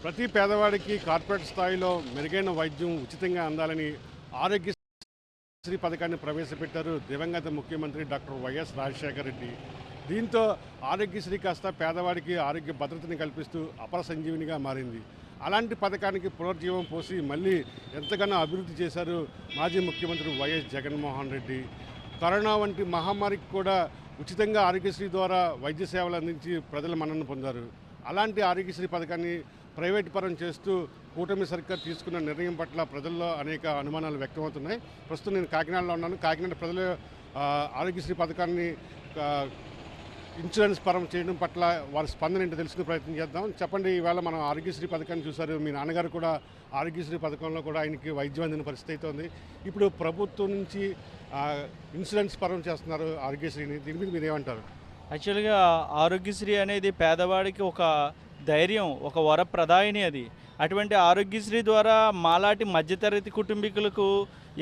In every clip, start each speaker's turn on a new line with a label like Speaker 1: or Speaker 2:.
Speaker 1: ప్రతి పేదవాడికి కార్పొరేట్ స్థాయిలో మెరుగైన వైద్యం ఉచితంగా అందాలని ఆరోగ్యశ్రీ పథకాన్ని ప్రవేశపెట్టారు దివంగత ముఖ్యమంత్రి డాక్టర్ వైఎస్ రాజశేఖర రెడ్డి. దీంతో ఆరోగ్యశ్రీ కాస్త పేదవాడికి ఆరోగ్య భద్రతని కల్పిస్తూ అపర సంజీవినిగా మారింది. అలాంటి పథకానికి పునర్జీవం పోసి మళ్ళీ ఎంతగానో అభివృద్ధి చేశారు మాజీ ముఖ్యమంత్రి వైఎస్ జగన్మోహన్ రెడ్డి. కరోనా వంటి మహమ్మారికి కూడా ఉచితంగా ఆరోగ్యశ్రీ ద్వారా వైద్య సేవలు అందించి ప్రజల మన్నన పొందారు. అలాంటి ఆరోగ్యశ్రీ పథకాన్ని ప్రైవేట్ పరం చేస్తూ కూటమి సర్కార్ తీసుకున్న నిర్ణయం పట్ల ప్రజల్లో అనేక అనుమానాలు వ్యక్తమవుతున్నాయి. ప్రస్తుతం నేను కాకినాడలో ఉన్నాను. కాకినాడ ప్రజలు ఆరోగ్యశ్రీ పథకాన్ని ఇన్సూరెన్స్ పరం చేయడం పట్ల వారి స్పందన ఏంటో తెలుసుకునే ప్రయత్నం చేద్దాం. చెప్పండి, ఈవేళ మనం ఆరోగ్యశ్రీ పథకాన్ని చూశారు. మీ నాన్నగారు కూడా ఆరోగ్యశ్రీ పథకంలో కూడా ఆయనకి వైద్యం అందిన పరిస్థితి అయితే ఉంది. ఇప్పుడు ప్రభుత్వం నుంచి ఇన్సూరెన్స్ పరం చేస్తున్నారు ఆరోగ్యశ్రీని. దీని మీద మీరు ఏమంటారు?
Speaker 2: యాక్చువల్గా ఆరోగ్యశ్రీ అనేది పేదవాడికి ఒక ధైర్యం, ఒక వరప్రదాయిని అది. అటువంటి ఆరోగ్యశ్రీ ద్వారా మాలాంటి మధ్యతరగతి కుటుంబీకులకు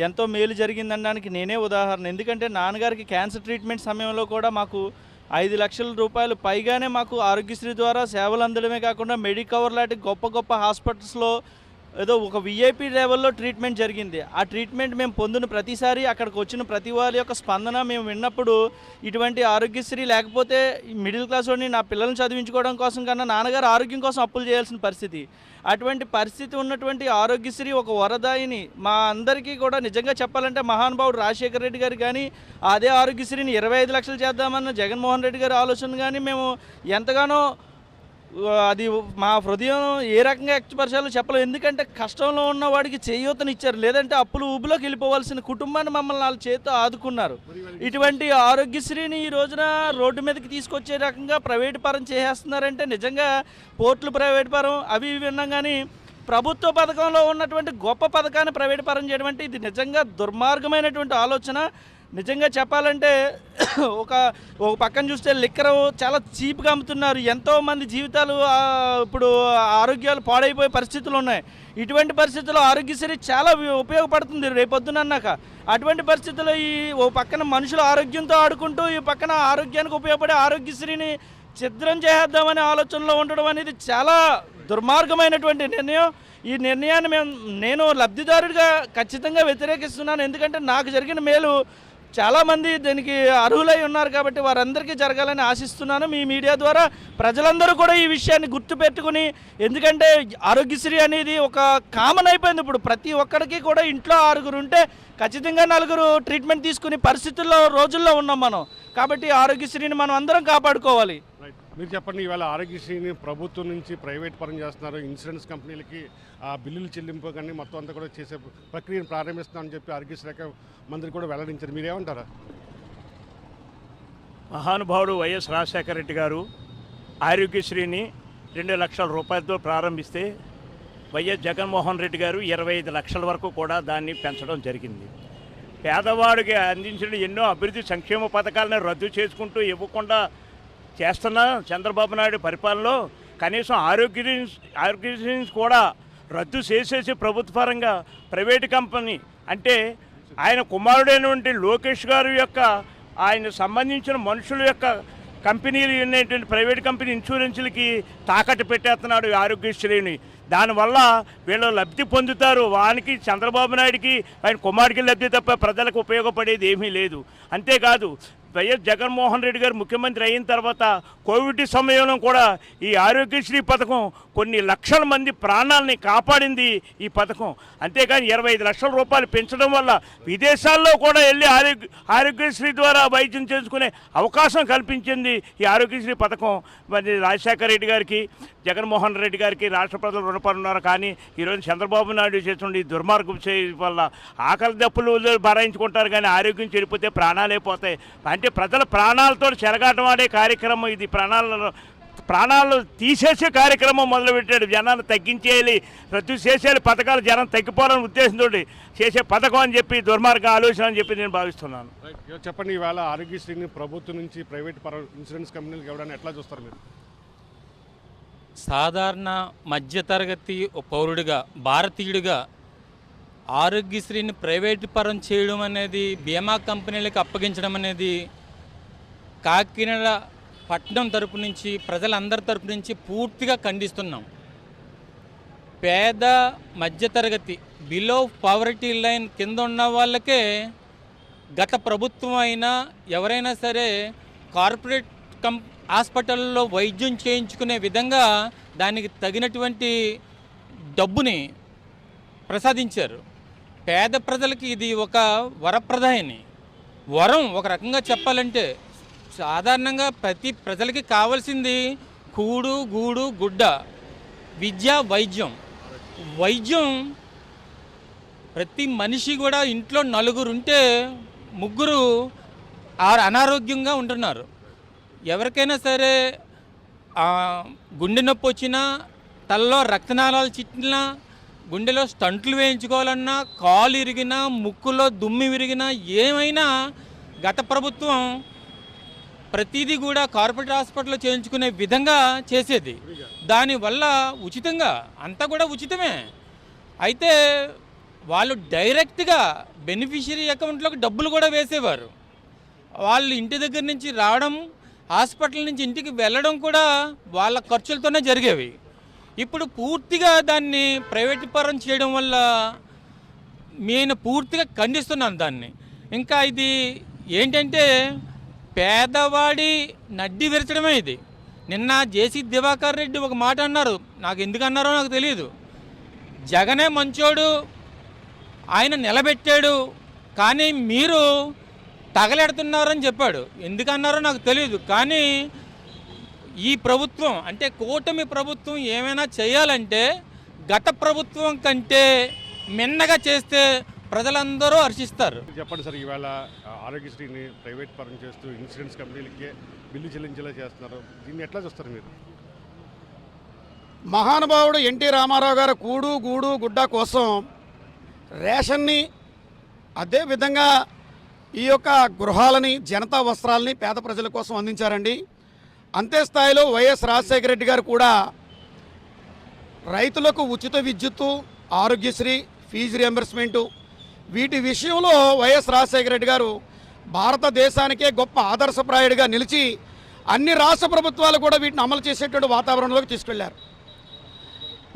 Speaker 2: ఎంతో మేలు జరిగిందనడానికి నేనే ఉదాహరణ. ఎందుకంటే నాన్నగారికి క్యాన్సర్ ట్రీట్మెంట్ సమయంలో కూడా మాకు 5 లక్షల రూపాయలు పైగానే మాకు ఆరోగ్యశ్రీ ద్వారా సేవలు అందడమే కాకుండా మెడికవర్ లాంటి గొప్ప గొప్ప హాస్పిటల్స్లో ఏదో ఒక విఐపి లెవెల్లో ట్రీట్మెంట్ జరిగింది. ఆ ట్రీట్మెంట్ మేము పొందిన ప్రతిసారి అక్కడికి వచ్చిన ప్రతి వారి యొక్క స్పందన మేము విన్నప్పుడు, ఇటువంటి ఆరోగ్యశ్రీ లేకపోతే మిడిల్ క్లాస్ వాడిని నా పిల్లల్ని చదివించుకోవడం కోసం కన్నా నాన్నగారు ఆరోగ్యం కోసం అప్పులు చేయాల్సిన పరిస్థితి. అటువంటి పరిస్థితి ఉన్నటువంటి ఆరోగ్యశ్రీ ఒక వరదాయిని. మా అందరికీ కూడా నిజంగా చెప్పాలంటే మహానుభావుడు రాజశేఖర రెడ్డి గారు కానీ అదే ఆరోగ్యశ్రీని 25 లక్షలు చేద్దామన్న జగన్మోహన్ రెడ్డి గారి ఆలోచన కానీ మేము ఎంతగానో అది మా హృదయం ఏ రకంగా వ్యక్తపరచాలో చెప్పలేము. ఎందుకంటే కష్టంలో ఉన్న వాడికి చేయూతనిచ్చారు, లేదంటే అప్పులు ఊబిలోకి వెళ్ళిపోవాల్సిన కుటుంబాన్ని మమ్మల్ని వాళ్ళ చేతితో ఆదుకున్నారు. ఇటువంటి ఆరోగ్యశ్రీని ఈ రోజున రోడ్డు మీదకి తీసుకొచ్చే రకంగా ప్రైవేటు పరం చేసేస్తున్నారంటే నిజంగా పోర్టులు ప్రైవేటు పరం అవి ఇవి విన్నాం. కానీ ప్రభుత్వ పథకంలో ఉన్నటువంటి గొప్ప పథకాన్ని ప్రైవేటు పరం చేయడం అంటే ఇది నిజంగా దుర్మార్గమైనటువంటి ఆలోచన. నిజంగా చెప్పాలంటే ఒక పక్కన చూస్తే లిక్కర్ చాలా చీప్గా అమ్ముతున్నారు. ఎంతోమంది జీవితాలు ఇప్పుడు ఆరోగ్యాలు పాడైపోయే పరిస్థితులు ఉన్నాయి. ఇటువంటి పరిస్థితుల్లో ఆరోగ్యశ్రీ చాలా ఉపయోగపడుతుంది రేపొద్దున అన్నాక. అటువంటి పరిస్థితుల్లో ఈ ఓ పక్కన మనుషుల ఆరోగ్యంతో ఆడుకుంటూ ఈ పక్కన ఆరోగ్యానికి ఉపయోగపడే ఆరోగ్యశ్రీని ఛిద్రం చేద్దామనే ఆలోచనలో ఉండడం అనేది చాలా దుర్మార్గమైనటువంటి నిర్ణయం. ఈ నిర్ణయాన్ని నేను లబ్ధిదారుడిగా ఖచ్చితంగా వ్యతిరేకిస్తున్నాను. ఎందుకంటే నాకు జరిగిన మేలు చాలామంది దీనికి అర్హులై ఉన్నారు కాబట్టి వారందరికీ జరగాలని ఆశిస్తున్నాను. మీ మీడియా ద్వారా ప్రజలందరూ కూడా ఈ విషయాన్ని గుర్తుపెట్టుకుని, ఎందుకంటే ఆరోగ్యశ్రీ అనేది ఒక కామన్ అయిపోయింది. ఇప్పుడు ప్రతి ఒక్కరికి కూడా ఇంట్లో 6 ఉంటే ఖచ్చితంగా 4 ట్రీట్మెంట్ తీసుకునే పరిస్థితుల్లో రోజుల్లో ఉన్నాం మనం. కాబట్టి ఆరోగ్యశ్రీని మనం అందరం కాపాడుకోవాలి.
Speaker 1: మీరు చెప్పండి, ఈవేళ ఆరోగ్యశ్రీని ప్రభుత్వం నుంచి ప్రైవేట్ పరం చేస్తున్నారు. ఇన్సూరెన్స్ కంపెనీలకి బిల్లులు చెల్లింపు కానీ మొత్తం అంతా కూడా చేసే ప్రక్రియను ప్రారంభిస్తున్నామని చెప్పి ఆరోగ్యశాఖ మంత్రి కూడా వెల్లడించారు. మీరేమంటారా?
Speaker 3: మహానుభావుడు వైఎస్ రాజశేఖర రెడ్డి గారు ఆరోగ్యశ్రీని 2 లక్షల రూపాయలతో ప్రారంభిస్తే వైఎస్ జగన్మోహన్ రెడ్డి గారు 25 లక్షల వరకు కూడా దాన్ని పెంచడం జరిగింది. పేదవాడికి అందించిన ఎన్నో అభివృద్ధి సంక్షేమ పథకాలను రద్దు చేసుకుంటూ ఇవ్వకుండా చేస్తున్న చంద్రబాబు నాయుడు పరిపాలనలో కనీసం ఆరోగ్యశ్రీ కూడా రద్దు చేసేసి ప్రభుత్వపరంగా ప్రైవేటు కంపెనీ అంటే ఆయన కుమారుడైనటువంటి లోకేష్ గారు యొక్క ఆయన సంబంధించిన మనుషుల యొక్క కంపెనీలు ఉన్నటువంటి ప్రైవేట్ కంపెనీ ఇన్సూరెన్స్లకి తాకట్టు పెట్టేస్తున్నాడు ఆరోగ్యశ్రీని. దానివల్ల వీళ్ళు లబ్ధి పొందుతారు. వానికి చంద్రబాబు నాయుడికి ఆయన కుమారుడికి లబ్ధి తప్ప ప్రజలకు ఉపయోగపడేది ఏమీ లేదు. అంతేకాదు వైఎస్ జగన్మోహన్ రెడ్డి గారు ముఖ్యమంత్రి అయిన తర్వాత కోవిడ్ సమయంలో కూడా ఈ ఆరోగ్యశ్రీ పథకం కొన్ని లక్షల మంది ప్రాణాలని కాపాడింది ఈ పథకం. అంతేకాని 25 లక్షల రూపాయలు పెంచడం వల్ల విదేశాల్లో కూడా వెళ్ళి ఆరోగ్యశ్రీ ద్వారా వైద్యం చేసుకునే అవకాశం కల్పించింది ఈ ఆరోగ్యశ్రీ పథకం. మరి రాజశేఖర రెడ్డి గారికి, జగన్మోహన్ రెడ్డి గారికి రాష్ట్ర ప్రజలు రుణపడి ఉన్నారు. కానీ ఈరోజు చంద్రబాబు నాయుడు చేస్తుండే ద్దుర్మార్గం వల్ల ఆకలి దప్పులు భరాయించుకుంటారు, కానీ ఆరోగ్యం చెడిపోతే ప్రాణాలే పోతాయి. అంటే ప్రజల ప్రాణాలతో చెలగాటం ఆడే కార్యక్రమం ఇది. ప్రాణాలు తీసేసే కార్యక్రమం మొదలుపెట్టాడు. జనాన్ని తగ్గించేయాలి, రద్దు చేసేయాలి, పథకాలు జనం తగ్గిపోవాలని ఉద్దేశంతో చేసే పథకం అని చెప్పి దుర్మార్గ ఆలోచన అని చెప్పి నేను భావిస్తున్నాను.
Speaker 1: చెప్పండి, ఈవేళ ఆరోగ్యశ్రీని ప్రభుత్వం నుంచి ప్రైవేట్ ఇన్సూరెన్స్ కంపెనీలకు ఇవ్వడానికి ఎట్లా చూస్తారు మీరు?
Speaker 4: సాధారణ మధ్యతరగతి పౌరుడిగా, భారతీయుడిగా ఆరోగ్యశ్రీని ప్రైవేటు పరం చేయడం అనేది, బీమా కంపెనీలకు అప్పగించడం అనేది కాకినాడ పట్టణం తరపు నుంచి, ప్రజలందరి తరపు నుంచి పూర్తిగా ఖండిస్తున్నాం. పేద మధ్యతరగతి బిలో పావర్టీ లైన్ కింద ఉన్న వాళ్ళకే గత ప్రభుత్వం అయినా ఎవరైనా సరే కార్పొరేట్ హాస్పిటల్లో వైద్యం చేయించుకునే విధంగా దానికి తగినటువంటి డబ్బుని ప్రసాదించారు. పేద ప్రజలకి ఇది ఒక వరప్రదాయని వరం. ఒక రకంగా చెప్పాలంటే సాధారణంగా ప్రతి ప్రజలకి కావాల్సింది కూడు గూడు గుడ్డ, విద్య, వైద్యం. ప్రతి మనిషి కూడా ఇంట్లో నలుగురు ఉంటే ముగ్గురు అనారోగ్యంగా ఉంటున్నారు. ఎవరికైనా సరే గుండె నొప్పి వచ్చినా, తలలో రక్తనాళాలు చిట్టినా, గుండెలో స్టంట్లు వేయించుకోవాలన్నా, కాలు ఇరిగినా, ముక్కులో దుమ్మి విరిగినా, ఏమైనా గత ప్రభుత్వం ప్రతిదీ కూడా కార్పొరేట్ హాస్పిటల్లో చేయించుకునే విధంగా చేసేది. దానివల్ల ఉచితంగా అంతా కూడా ఉచితమే. అయితే వాళ్ళు డైరెక్ట్గా బెనిఫిషియరీ అకౌంట్లోకి డబ్బులు కూడా వేసేవారు. వాళ్ళు ఇంటి దగ్గర నుంచి రావడం, హాస్పిటల్ నుంచి ఇంటికి వెళ్ళడం కూడా వాళ్ళ ఖర్చులతోనే జరిగేవి. ఇప్పుడు పూర్తిగా దాన్ని ప్రైవేట్ పరం చేయడం వల్ల నేను పూర్తిగా ఖండిస్తున్నాను దాన్ని. ఇంకా ఇది ఏంటంటే పేదవాడి నడ్డి విరచడమే ఇది. నిన్న జేసీ దివాకర్ రెడ్డి ఒక మాట అన్నారు, నాకు ఎందుకు అన్నారో నాకు తెలియదు. జగనే మంచోడు, ఆయన నిలబెట్టాడు, కానీ మీరు తగలెడుతున్నారని చెప్పాడు. ఎందుకు అన్నారో నాకు తెలియదు. కానీ ఈ ప్రభుత్వం అంటే కూటమి ప్రభుత్వం ఏమైనా చేయాలంటే గత ప్రభుత్వం కంటే మిన్నగా చేస్తే ప్రజలందరూ హర్షిస్తారు.
Speaker 1: చెప్పండి సార్, ఈవేళ ఆరోగ్యశ్రీని ప్రైవేట్ పరం చేస్తూ ఇన్సూరెన్స్ కంపెనీలకే బిల్లు చెల్లించేలా చేస్తున్నారు. దీన్ని ఎట్లా చూస్తారు మీరు?
Speaker 5: మహానుభావుడు ఎన్టీ రామారావు గారు కూడు గూడు గుడ్డ కోసం రేషన్ని, అదేవిధంగా ఈ యొక్క గృహాలని, జనతా వస్త్రాలని పేద ప్రజల కోసం అందించారండి. అంతే స్థాయిలో వైఎస్ రాజశేఖర రెడ్డి గారు కూడా రైతులకు ఉచిత విద్యుత్తు, ఆరోగ్యశ్రీ, ఫీజు రియంబర్స్మెంటు, వీటి విషయంలో వైఎస్ రాజశేఖర రెడ్డి గారు భారతదేశానికే గొప్ప ఆదర్శప్రాయుడిగా నిలిచి అన్ని రాష్ట్ర ప్రభుత్వాలు కూడా వీటిని అమలు చేసేటువంటి వాతావరణంలోకి తీసుకెళ్లారు.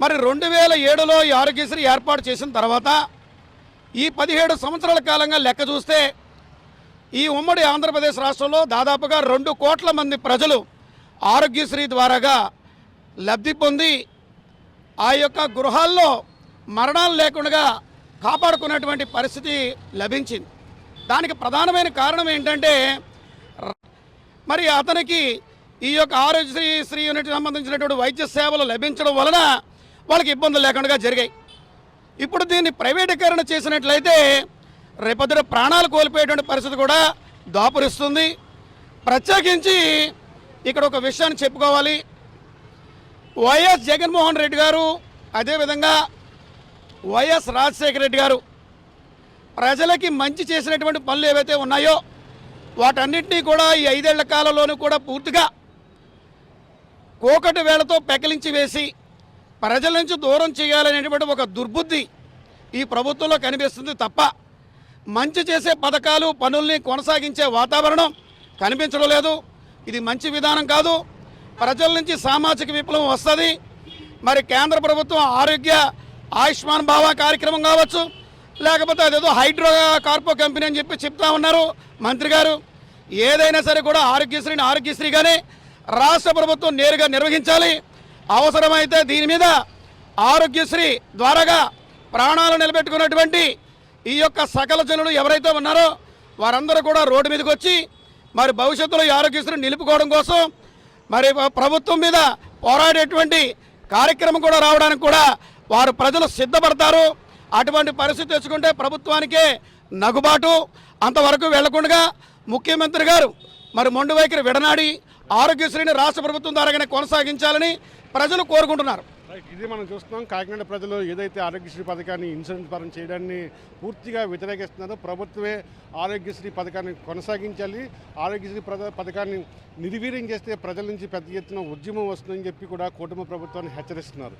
Speaker 5: మరి 2007లో ఈ ఆరోగ్యశ్రీ ఏర్పాటు చేసిన తర్వాత ఈ 17 సంవత్సరాల కాలంగా లెక్క చూస్తే ఈ ఉమ్మడి ఆంధ్రప్రదేశ్ రాష్ట్రంలో దాదాపుగా 2 కోట్ల మంది ప్రజలు ఆరోగ్యశ్రీ ద్వారాగా లబ్ధి పొంది ఆ యొక్క గృహాల్లో మరణాలు లేకుండా కాపాడుకున్నటువంటి పరిస్థితి లభించింది. దానికి ప్రధానమైన కారణం ఏంటంటే మరి అతనికి ఈ యొక్క ఆరోగ్యశ్రీ యూనిట్కి సంబంధించినటువంటి వైద్య సేవలు లభించడం వలన వాళ్ళకి ఇబ్బందులు లేకుండా జరిగాయి. ఇప్పుడు దీన్ని ప్రైవేటీకరణ చేసినట్లయితే రేపొద్దున ప్రాణాలు కోల్పోయేటువంటి పరిస్థితి కూడా దాపురిస్తుంది. ప్రత్యేకించి ఇక్కడ ఒక విషయాన్ని చెప్పుకోవాలి. వైఎస్ జగన్మోహన్ రెడ్డి గారు, అదేవిధంగా వైఎస్ రాజశేఖర రెడ్డి గారు ప్రజలకి మంచి చేసినటువంటి పనులు ఏవైతే ఉన్నాయో వాటన్నింటినీ కూడా ఈ 5 ఏళ్ల కాలంలోనూ కూడా పూర్తిగా కోకటి వేళతో పెకిలించి వేసి ప్రజల నుంచి దూరం చేయాలనేటువంటి ఒక దుర్బుద్ధి ఈ ప్రభుత్వంలో కనిపిస్తుంది తప్ప మంచి చేసే పథకాలు, పనుల్ని కొనసాగించే వాతావరణం కనిపించడం లేదు. ఇది మంచి విధానం కాదు. ప్రజల నుంచి సామాజిక విప్లవం వస్తుంది. మరి కేంద్ర ప్రభుత్వం ఆరోగ్య ఆయుష్మాన్ భావ కార్యక్రమం కావచ్చు, లేకపోతే అదేదో హైడ్రో కార్పో కంపెనీ అని చెప్తా ఉన్నారు మంత్రి గారు. ఏదైనా సరే కూడా ఆరోగ్యశ్రీని ఆరోగ్యశ్రీగానే రాష్ట్ర ప్రభుత్వం నేరుగా నిర్వహించాలి. అవసరమైతే దీని మీద ఆరోగ్యశ్రీ ద్వారాగా ప్రాణాలు నిలబెట్టుకున్నటువంటి ఈ యొక్క సకల జనులు ఎవరైతే ఉన్నారో వారందరూ కూడా రోడ్డు మీదకి వచ్చి మరి భవిష్యత్తులో ఈ ఆరోగ్యశ్రీని నిలుపుకోవడం కోసం మరి ప్రభుత్వం మీద పోరాడేటువంటి కార్యక్రమం కూడా రావడానికి కూడా వారు ప్రజలు సిద్ధపడతారు. అటువంటి పరిస్థితి తెచ్చుకుంటే ప్రభుత్వానికే నగుబాటు. అంతవరకు వెళ్లకుండా ముఖ్యమంత్రి గారు మరి మొండి వైఖరి విడనాడి ఆరోగ్యశ్రీని రాష్ట్ర ప్రభుత్వం ద్వారాగానే కొనసాగించాలని ప్రజలు కోరుకుంటున్నారు.
Speaker 1: ఇది మనం చూస్తున్నాం. కాకినాడ ప్రజలు ఏదైతే ఆరోగ్యశ్రీ పథకాన్ని ఇన్సూరెన్స్ పరం చేయడాన్ని పూర్తిగా వ్యతిరేకిస్తున్నారో ప్రభుత్వమే ఆరోగ్యశ్రీ పథకాన్ని కొనసాగించాలి, ఆరోగ్యశ్రీ పథకాన్ని నిర్వీర్యం చేస్తే ప్రజల నుంచి పెద్ద ఎత్తున ఉద్యమం వస్తుందని చెప్పి కూడా కూటమి ప్రభుత్వాన్ని హెచ్చరిస్తున్నారు.